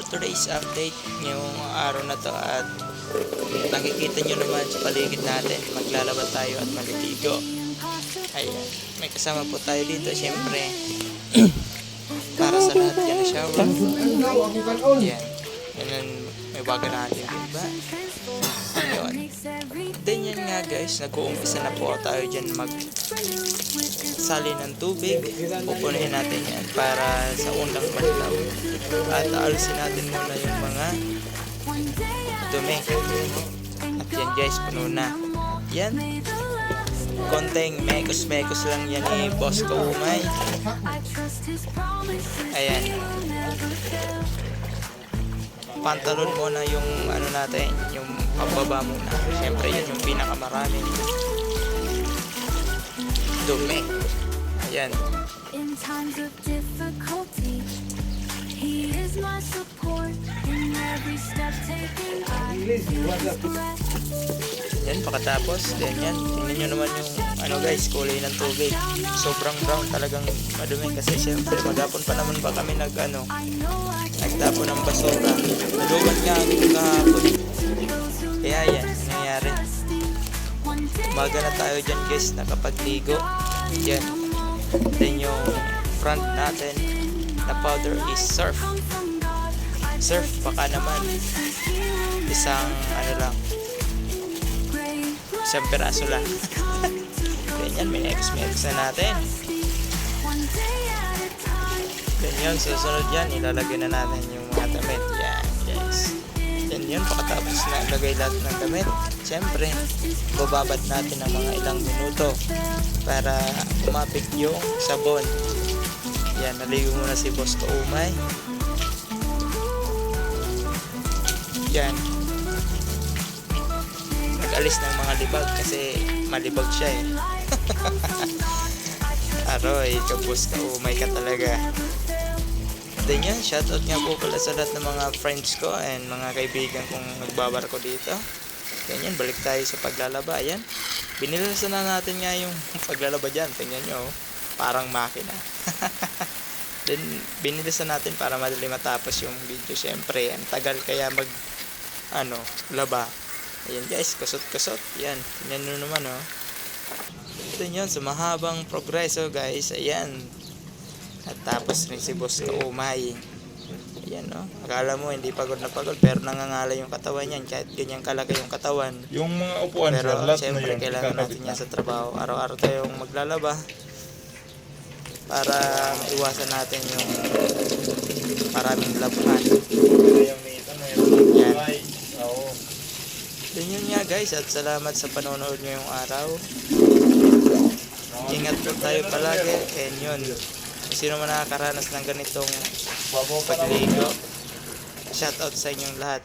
for today's update ngayong araw na to at nakikita nyo naman sa paligid natin, maglalaba tayo at maliligo. Ayan, may kasama po tayo dito syempre para sa lahat yan na shower. Ayan, yan may bago natin, diba? Ayun. Then yan nga guys, nag-uumpisa na po tayo dyan sali ng tubig. Pupunuin natin yan para sa unang banlaw. At alisin natin muna yung mga dumi. At yan guys, puno na. Yan. Konting mekos-mekos lang yan ni Boss Kaumay. Ayan. Pantalon muna yung ano natin, yung pababa muna. Siyempre yun yung pinakamarami dumi. Ayan. In times of difficulty, he is my support. In every step taken, I feel his breath. Yan, pakatapos. Then yan, tingnan nyo naman yung ano guys, kulay ng tubig. Sobrang brown, talagang madumi. Kasi siyempre, maghapon pa naman ba kami nagtapon ng basura. Nadumat nga kami kahapon. Kaya yan, nangyayari. Umaga na tayo dyan guys, nakapagligo. Yan. Then yung front natin na powder is surf. Surf, baka naman isang ano lang, isang peraso lang. Then yan, may next na natin. Then yun, susunod yan, ilalagay na natin yung mga damit. Yan guys. Then yun, pakatapos na ilagay lahat ng damit, siyempre bababad natin ng mga ilang minuto para umapit yung sabon. Yan, naligo muna si Boss Kaumay. Yan, nag-alis ng mga libag kasi malibag siya eh. Aroy, Boss Kaumay ka talaga. Then yan, shoutout nga po pala sa lahat ng mga friends ko and mga kaibigan kong nagbabar ko dito. Ganyan, balik tayo sa paglalaba. Ayan, binilisan na natin nga yung paglalaba dyan. Tingnan nyo, parang makina. Then binilisan natin para madali matapos yung video. Siyempre, ang tagal kaya laba. Ayan guys, kusot-kusot. Yan, tingnan nyo naman oh. Ito yun, sa mahabang progreso guys. Ayan, at tapos rin si Boss Kaumay. Ayan o, akala mo hindi pagod na pagod pero nangangala yung katawan niyan kahit ganyan kalaki yung katawan. Yung mga upuan pero sir, lahat na siyempre yun, kailangan natin yan sa trabaho. Araw-araw tayong maglalaba para iwasan natin yung maraming labahan. Yan. Then yun nga guys, at salamat sa panonood ngayong araw. Ingat po tayo palagi. And yun, sino man nakakaranas ng ganitong pagligo, shoutout sa inyong lahat.